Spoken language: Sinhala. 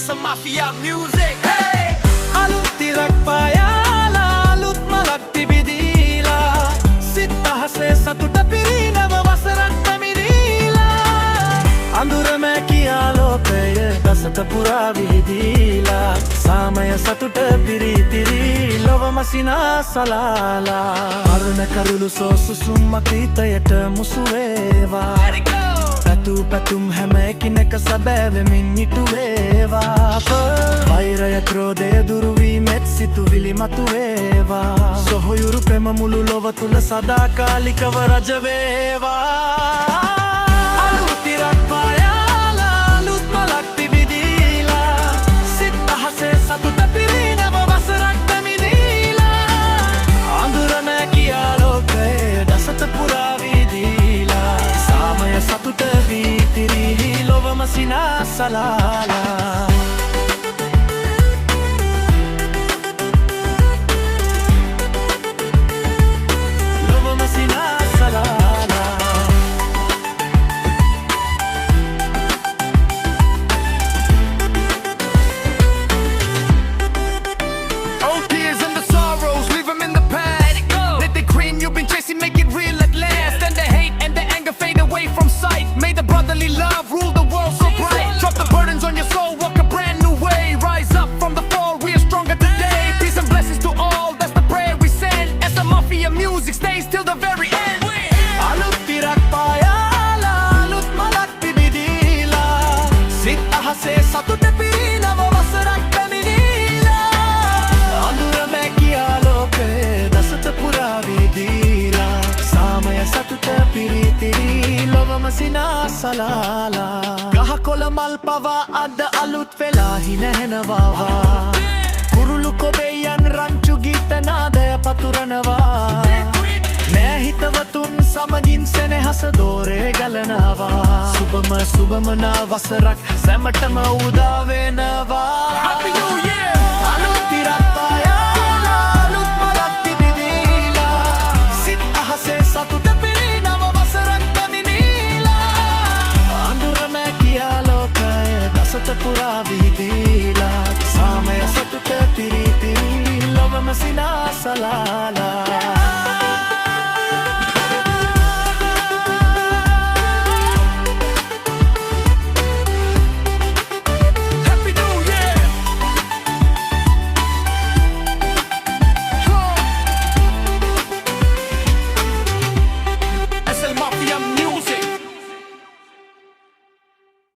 It's a mafia music. Hey! අලුත් තිරක් පායාලා අලුත් මලක් තිබිදීලා සිත අහසේ සතුට පිරිනව වසරක් පැමිණීලා අඳුර මැකි ආලෝකය දසත පුරා විහිදීලා සාමය සතුට පිරිතිරි ලොවම සිනාසලාලා අරුණ කරුළු සෝසුසුම් අතීතයට මුසු වේවා පැතුම් හැම එකිනෙක සැබෑවෙමින් ඉටු වේවා වෛරය ක්‍රෝධය දුරු වීමෙත් සිතුවිලි මතු වේවා සොහොයුරු පෙම මුළු ලොව තුල සදාකාලිකව රජ වේවා අලුත් තිරක් පායාලා අලුත් මලක් පිබිදීලා සිත අහසේ සතුට පිරිනව වසරක් පැමිණීලා අඳුර නැකි ආලෝකයේ දසත පුරා විහිදීලා සාමය සතුට විතිරි ලොවම සිනාසලාලා ලොවම සිනාසලාලා Old tears and the sorrows, leave them in the past. Let it go. Let the green you've been chasing make it real at last. And the hate and the anger fade away from sight. May the brotherly love rule the world so bright. Drop the burdens on your soul, walk a brand new way. Rise up from the fall, we are stronger today. Peace and blessings to all, that's the prayer we send. As the mafia music stays till the very end. අලුත් තිරක් පායාලා අලුත් මලක් පිබිදීලා සිත අහසේ සතුට පිරිනව වසරක් පැමිණීලා අඳුර මැකි ආලෝකයේ දසත පුරා විහිදීලා සාමය සතුට පිරිතිරි ලොවම සිනාසලාලා ගහකොළ මල් පවා අද අලුත් වෙලා හිනහෙනවාවා කුරුළු කොබෙයන් රංචු ගීත නාදය පතුරනවා නෑ හිතවතුන් සමගින් සෙනෙහස දෝරේ ගලනවා සුබම නා වසරක් සැමටම උදා වෙනවා Happy New Year! අලුත් තිරක් පායාලා අලුත් මලක් තිබිදීලා සිත අහසේ සතුට පිරිනව වසරක් පැමිණීලා අඳුර මැකි ආලෝකය දසත පුරා විහිදීලා සාමය සතුට පිරිතිරි ලොවම සිනාසලාලා